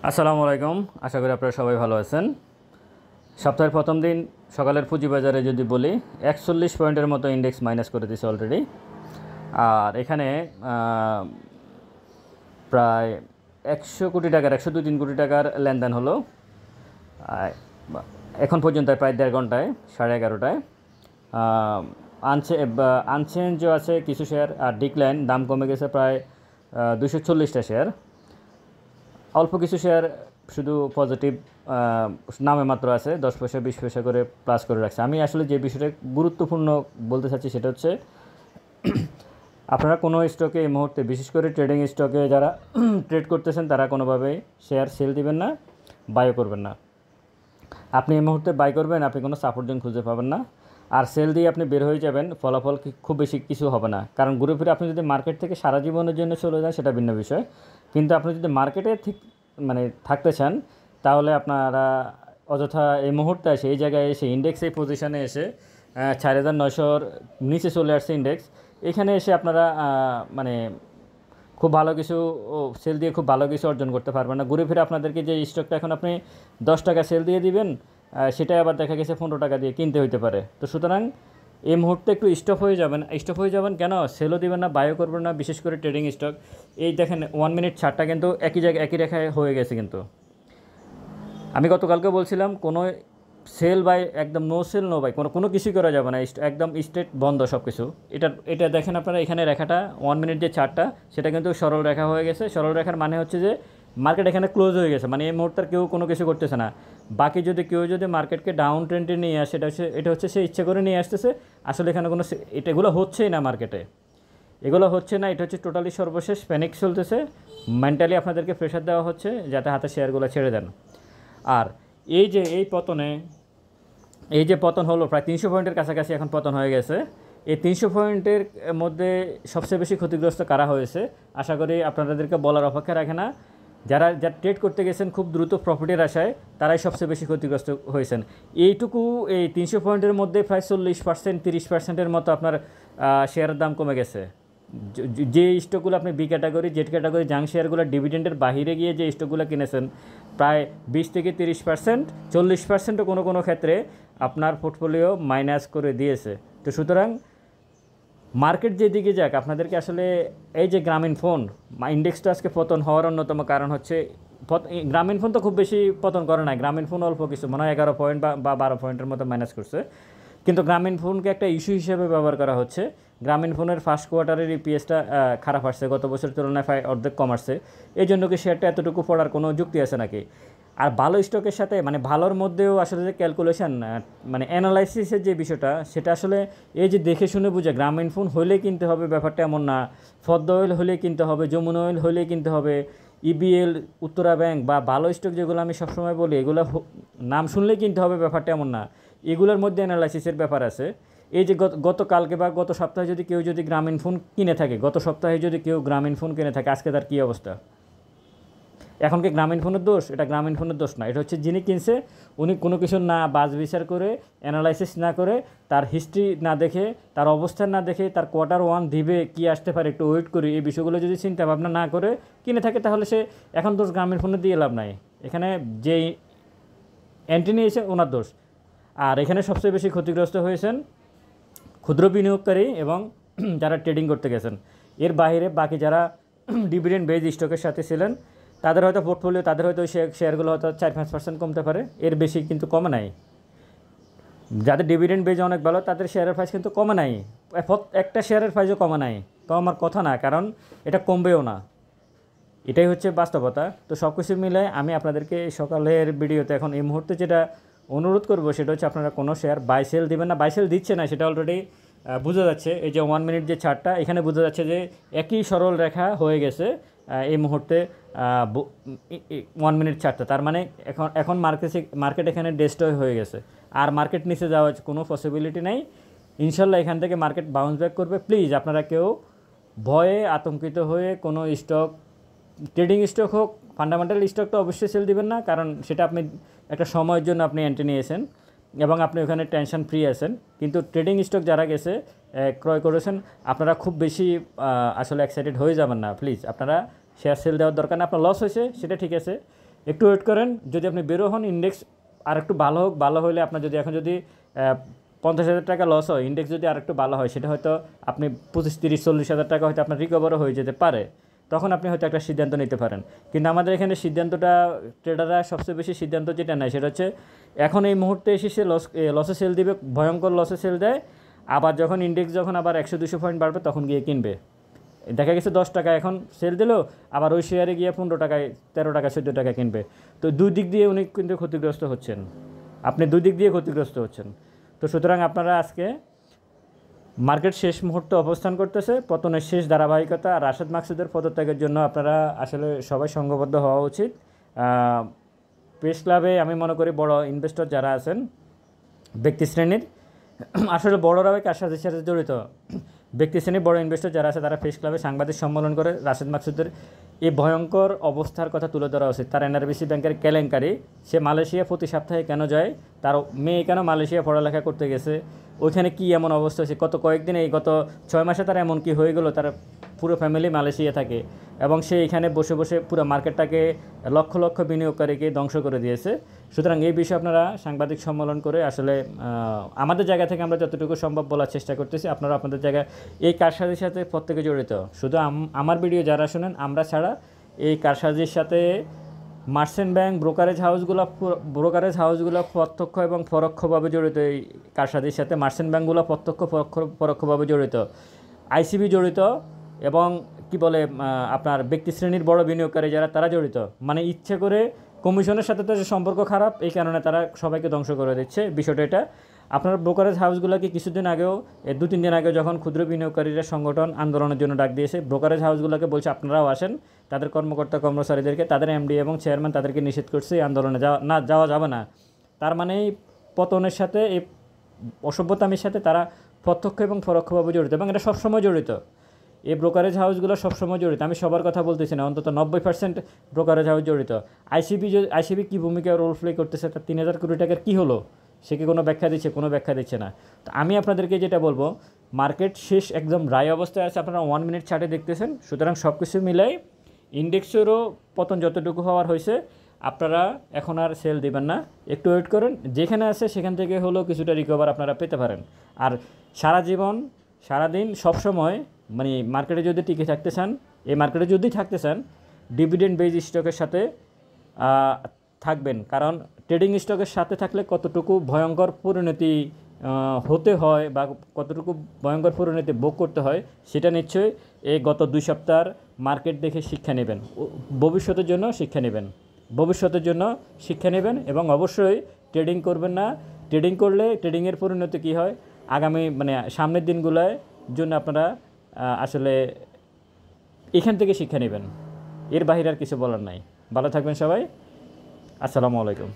আসসালামু আলাইকুম। আশা করি আপনারা সবাই ভালো আছেন। সপ্তাহের প্রথম দিন সকালের পুঁজিবাজারে যদি বলি 41 পয়েন্টের মতো ইন্ডেক্স মাইনাস করে দিয়েছে অলরেডি। আর এখানে প্রায় 100 কোটি টাকার 102-3 কোটি টাকার লেনদেন হলো এখন পর্যন্ত, প্রায় 1.5 ঘন্টায়, 11:30টায়। আনচেঞ্জও আছে কিছু শেয়ার, আর ডিক্লাইন, দাম কমে গেছে প্রায় 240টা শেয়ার। অল্প কিছু শেয়ার শুধু পজিটিভ নামে মাত্র আছে, 10 পয়সা 20 পয়সা করে প্লাস করে রাখছে। আমি আসলে যে বিষয়টা গুরুত্বপূর্ণ বলতে চাচ্ছি সেটা হচ্ছে আপনারা কোনো স্টকে এই মুহূর্তে, বিশেষ করে ট্রেডিং স্টকে যারা ট্রেড করতেছেন, তারা কোনোভাবেই শেয়ার সেল দিবেন না, বাইও করবেন না। আপনি এই মুহূর্তে বাই করবেন, আপনি কোনো সাপোর্ট জোন খুঁজে পাবেন না। আর সেল দিয়ে আপনি বের হয়ে যাবেন, ফলাফল খুব বেশি কিছু হবে না। কারণ ঘুরে ফিরে আপনি যদি মার্কেট থেকে সারা জীবনের জন্য চলে যান, সেটা ভিন্ন বিষয়। কিন্তু আপনি যদি মার্কেটে ঠিক থাকতে চান, তাহলে আপনারা অযথা এই মুহূর্তে এসে, এই জায়গায় এসে, ইন্ডেক্স এই পজিশানে এসে 4,900-র নিচে চলে আসছে ইন্ডেক্স, এখানে এসে আপনারা খুব ভালো কিছু সেল দিয়ে খুব ভালো কিছু অর্জন করতে পারবেন না। ঘুরে ফিরে আপনাদেরকে যে স্টকটা এখন আপনি 10 টাকা সেল দিয়ে দিবেন, সেটাই আবার দেখা গেছে 15 টাকা দিয়ে কিনতে হইতে পারে। তো সুতরাং এই মুহূর্তে একটু স্টপ হয়ে যাবেন। কেন? সেলও দিবেন না, বায়ও করবেন না, বিশেষ করে ট্রেডিং স্টক। এই দেখেন 1 মিনিট ছাড়টা কিন্তু একই জায়গায়, একই রেখায় হয়ে গেছে। কিন্তু আমি গতকালকে বলছিলাম কোনো সেল বাই, একদম নো সেল নো বাই, কোনো কিছুই করা যাবে না, একদম স্ট্রেট বন্ধ সব কিছু। এটা দেখেন আপনারা, এখানে রেখাটা 1 মিনিট যে চার্টটা, সেটা কিন্তু সরল রেখা হয়ে গেছে। সরল রেখার মানে হচ্ছে যে মার্কেট এখানে ক্লোজ হয়ে গেছে, মানে এই মুহূর্তে কেউ কোনো কিছু করতেছে না। বাকি কেউ যদি মার্কেটকে ডাউন ট্রেন্ডে নিয়ে আসে, এটা হচ্ছে সে ইচ্ছে করে নিয়ে আসতেছে। আসলে এখানে কোনো এগুলো হচ্ছেই না মার্কেটে, এগুলো হচ্ছে না। এটা হচ্ছে টোটালি সর্বশেষ প্যানিক চলতেছে। মেন্টালি আপনাদেরকে প্রেশার দেওয়া হচ্ছে যাতে হাতে শেয়ারগুলো ছেড়ে দেন। আর এই যে পতন হলো, প্রায় 300 পয়েন্টের কাছাকাছি এখন পতন হয়ে গেছে। এই 300 পয়েন্টের মধ্যে সবচেয়ে বেশি ক্ষতিগ্রস্ত কারা হয়েছে, আশা করি আপনাদেরকে বলার অপেক্ষা রাখে না। যারা ট্রেড করতে গেছেন খুব দ্রুত প্রফিটের আশায়, তারাই সবচেয়ে বেশি ক্ষতিগ্রস্ত হয়েছেন। এই 300 পয়েন্টের মধ্যে প্রায় 40%, 30%-এর মতো আপনার শেয়ারের দাম কমে গেছে। যে স্টকগুলো আপনি বি ক্যাটাগরি, জেড ক্যাটাগরি, জাং শেয়ারগুলো ডিভিডেন্ডের বাইরে গিয়ে যে স্টকগুলো কিনেছেন, প্রায় 20-30%, 40%ও কোনো ক্ষেত্রে আপনার পোর্টফোলিও মাইনাস করে দিয়েছে। তো সুতরাং মার্কেট যেদিকে যাক, আপনাদেরকে আসলে এই যে গ্রামীণ ফোন ইন্ডেক্সটা আজকে পতন হওয়ার অন্যতম কারণ হচ্ছে, গ্রামীণ ফোন তো খুব বেশি পতন করে না, গ্রামীণ ফোন অল্প কিছু, মনে হয় 11 পয়েন্ট বা 12 পয়েন্টের মতো মাইনাস করছে। কিন্তু গ্রামীণ ফোনকে একটা ইস্যু হিসেবে ব্যবহার করা হচ্ছে। গ্রামীণ ফোনের ফার্স্ট কোয়ার্টারের ইপিএসটা খারাপ আসছে, গত বছরের তুলনায় অর্ধেক কম আসছে। এই জন্য কি শেয়ারটা এতটুকু পড়ার কোনো যুক্তি আছে নাকি? আর ভালো স্টকের সাথে, ভালোর মধ্যেও আসলে যে ক্যালকুলেশন, অ্যানালাইসিসের যে বিষয়টা, সেটা আসলে এই যে দেখে শুনে বুঝে, গ্রামীণ ফোন হলেই কিনতে হবে ব্যাপারটা এমন না, পদ্ম অয়েল হলেই কিনতে হবে, যমুনা অয়েল হলেই কিনতে হবে, ইবিএল, উত্তরা ব্যাংক বা ভালো স্টক যেগুলো আমি সবসময় বলি, এগুলো নাম শুনলেই কিনতে হবে ব্যাপারটা এমন না। এগুলোর মধ্যে অ্যানালাইসিসের ব্যাপার আছে। এই যে গতকালকে বা গত সপ্তাহে কেউ যদি গ্রামীণ ফোন কিনে থাকে, গত সপ্তাহে যদি কেউ গ্রামীণ ফোন কিনে থাকে, আজকে তার কী অবস্থা? এখন কি গ্রামীণ ফোনের দোষ? এটা গ্রামীণ ফোনের দোষ না, এটা হচ্ছে যিনি কিনছে উনি কোনো কিছু না বাজ বিচার করে, অ্যানালাইসিস না করে, তার হিস্ট্রি না দেখে, তার অবস্থান না দেখে, তার Q1 দিবে কি আসতে পারে একটু ওয়েট করি, এই বিষয়গুলো যদি চিন্তা ভাবনা না করে কিনে থাকে, তাহলে সে এখন দোষ গ্রামীণ ফোনে দিয়ে লাভ নাই। এখানে যে এন্ট্রি নিয়েছে ওনার দোষ। আর এখানে সবচেয়ে বেশি ক্ষতিগ্রস্ত হয়েছেন ক্ষুদ্র বিনিয়োগকারী এবং যারা ট্রেডিং করতে গেছেন। এর বাইরে বাকি যারা ডিভিডেন্ড বেজ স্টকের সাথে ছিলেন, তাদের হয়তো পোর্টফোলিও, তাদের হয়তো শেয়ারগুলো হয়তো 4-5% কমতে পারে, এর বেশি কিন্তু কমে নাই। যাদের ডিভিডেন্ড বেজ অনেক ভালো, তাদের শেয়ারের প্রাইস কিন্তু কমে নাই, একটা শেয়ারের প্রাইসও কমে নাই। কমার কথা না, কারণ এটা কমবেও না, এটাই হচ্ছে বাস্তবতা। তো সব কিছু মিলে আমি আপনাদেরকে সকালের ভিডিওতে এখন এই মুহূর্তে যেটা অনুরোধ করবো, সেটা হচ্ছে আপনারা কোনো শেয়ার বাই সেল দেবেন না। বাই সেল দিচ্ছে না, সেটা অলরেডি বোঝা যাচ্ছে। এই যে 1 মিনিট যে চার্টটা, এখানে বোঝা যাচ্ছে যে একই সরল রেখা হয়ে গেছে এই মুহূর্তে 1 মিনিট চার্টটা। তার মানে এখন মার্কেট এখানে ডেস্ট্রয় হয়ে গেছে, আর মার্কেট নিচে যাওয়ার কোনো পসিবিলিটি নেই। ইনশাল্লাহ এখান থেকে মার্কেট বাউন্স ব্যাক করবে। প্লিজ আপনারা কেউ ভয়ে আতঙ্কিত হয়ে কোনো স্টক, ট্রেডিং স্টক হোক, ফান্ডামেন্টাল স্টকটা অবশ্যই সেল দিবেন না, কারণ সেটা আপনি একটা সময়ের জন্য আপনি এন্ট্রি নিয়েছেন এবং আপনি ওখানে টেনশন ফ্রি আছেন। কিন্তু ট্রেডিং স্টক যারা গেছে ক্রয় করেছেন, আপনারা খুব বেশি আসলে এক্সাইটেড হয়ে যাবেন না। প্লিজ আপনারা শেয়ার সেল দেওয়ার দরকার না। আপনার লস হয়েছে সেটা ঠিক আছে, একটু ওয়েট করেন, যদি আপনি বেরো হন ইন্ডেক্স আর একটু ভালো হোক, ভালো হলে আপনার যদি এখন যদি 50,000 টাকা লস হয়, ইন্ডেক্স যদি আর একটু ভালো হয়, সেটা হয়তো আপনি 25, 30, 40,000 টাকা হয়তো আপনার রিকভারও হয়ে যেতে পারে, তখন আপনি হয়তো একটা সিদ্ধান্ত নিতে পারেন। কিন্তু আমাদের এখানে সিদ্ধান্তটা, ট্রেডাররা সবচেয়ে বেশি সিদ্ধান্ত যেটা নেয় সেটা হচ্ছে এখন এই মুহূর্তে এসে সে লসে সেল দিবে, ভয়ঙ্কর লসে সেল দেয়, আবার যখন ইন্ডেক্স যখন আবার 100-200 পয়েন্ট বাড়বে তখন গিয়ে কিনবে। দেখা গেছে 10 টাকা এখন সেল দিলেও আবার ওই শেয়ারে গিয়ে 15 টাকায়, 13 টাকা, 14 টাকা কিনবে। তো দুই দিক দিয়ে উনি কিন্তু ক্ষতিগ্রস্ত হচ্ছেন, আপনি দুই দিক দিয়ে ক্ষতিগ্রস্ত হচ্ছেন। তো সুতরাং আপনারা আজকে মার্কেট শেষ মুহূর্তে অবস্থান করতেছে, পতনের শেষ ধারাবাহিকতা, আর রাশেদ মাকসুদের পদত্যাগের জন্য আপনারা আসলে সবাই সংঘবদ্ধ হওয়া উচিত। প্রেস ক্লাবে আমি মনে করি বড় ইনভেস্টর যারা আছেন ব্যক্তি শ্রেণীর, আসলে বড়রাও কারসাজির সাথে জড়িত, ব্যক্তি শ্রেণীর বড় ইনভেস্টর যারা আছে তারা প্রেস ক্লাবে সাংবাদিক সম্মেলন করে রাশেদ মাকসুদের এই ভয়ঙ্কর অবস্থার কথা তুলে ধরা উচিত। তার এনআরবিসি ব্যাংকের কেলেঙ্কারি, সে মালয়েশিয়া প্রতি সপ্তাহে কেন যায়, তার মেয়ে কেন মালয়েশিয়া পড়ালেখা করতে গেছে, ওইখানে কী এমন অবস্থা হয়েছে, কয়েকদিন এই গত 6 মাসে তার এমন কি হয়ে গেলো, তার পুরো ফ্যামিলি মালয়েশিয়া থাকে এবং সে এখানে বসে বসে পুরো মার্কেটটাকে লক্ষ লক্ষ বিনিয়োগকারীকে ধ্বংস করে দিয়েছে। সুতরাং এই বিষয়ে আপনারা সাংবাদিক সম্মেলন করে আসলে আমাদের জায়গা থেকে আমরা যতটুকু সম্ভব বলার চেষ্টা করতেছি, আপনারা আপনাদের জায়গায় এই কারসাজির সাথে প্রত্যেকে জড়িত। শুধু আমার ভিডিও যারা শোনেন, আমরা ছাড়া এই কারসাজির সাথে মার্চেন্ট ব্যাংক, ব্রোকারেজ হাউসগুলো প্রত্যক্ষ এবং পরোক্ষভাবে জড়িত। এই কারসাজির সাথে মার্চেন্ট ব্যাংকগুলো প্রত্যক্ষ পরোক্ষভাবে জড়িত, আইসিবি জড়িত, এবং কি বলে আপনার ব্যক্তি শ্রেণীর বড় বিনিয়োগকারী যারা তারা জড়িত। মানে ইচ্ছে করে কমিশনের সাথে তাদের সম্পর্ক খারাপ, এই কারণে তারা সবাইকে ধ্বংস করে দিচ্ছে। বিষয়টা এটা। আপনার ব্রোকারেজ হাউসগুলোকে কিছুদিন আগেও, 2-3 দিন আগেও যখন ক্ষুদ্র বিনিয়োগকারীরা সংগঠন আন্দোলনের জন্য ডাক দিয়েছে, ব্রোকারেজ হাউসগুলোকে বলছে আপনারাও আসেন, তাদের কর্মচারীদেরকে, তাদের এমডি এবং চেয়ারম্যান তাদেরকে নিষেধ করছে এই আন্দোলনে যাওয়া যাবে না। তার মানে এই পতনের সাথে, এই অসভ্যতামির সাথে তারা প্রত্যক্ষ এবং পরোক্ষভাবে জড়িত, এবং এটা সবসময় জড়িত। এই ব্রোকারেজ হাউসগুলো সবসময় জড়িত, আমি সবার কথা বলতেছি না, অন্তত 90% ব্রোকারেজ হাউস জড়িত। আইসিবি কী ভূমিকা রোল প্লে করতেছে, তার 3,000 কোটি টাকার কী হলো, সে কি কোনো ব্যাখ্যা দিচ্ছে? কোনো ব্যাখ্যা দিচ্ছে না। তো আমি আপনাদেরকে যেটা বলবো, মার্কেট শেষ একদম রায় অবস্থায় আছে, আপনারা 1 মিনিট চার্টে দেখতেছেন। সুতরাং সব কিছু মিলাই ইন্ডেক্সেরও পতন যতটুকু হওয়ার হয়েছে, আপনারা এখন আর সেল দিবেন না, একটু ওয়েট করেন, যেখানে আছে সেখান থেকে হলেও কিছুটা রিকভার আপনারা পেতে পারেন। আর সারা জীবন, সারাদিন, সবসময় মানে মার্কেটে যদি টিকে থাকতে চান, এই মার্কেটে যদি থাকতে চান, ডিভিডেন্ড বেজ স্টকের সাথে থাকবেন। কারণ ট্রেডিং স্টকের সাথে থাকলে কতটুকু ভয়ঙ্কর পরিণতি হতে হয় বা কতটুকু ভয়ঙ্কর পরিণতি ভোগ করতে হয়, সেটা নিশ্চয়ই এই গত 2 সপ্তাহের মার্কেট দেখে শিক্ষা নেবেন, ভবিষ্যতের জন্য শিক্ষা নেবেন। এবং অবশ্যই ট্রেডিং করবেন না। ট্রেডিং করলে ট্রেডিংয়ের পরিণতি কী হয়, আগামী মানে সামনের দিনগুলোয় জন্য আপনারা আসলে এখান থেকে শিক্ষা নেবেন। এর বাহিরে আর কিছু বলার নাই। ভালো থাকবেন সবাই। আসসালামু আলাইকুম।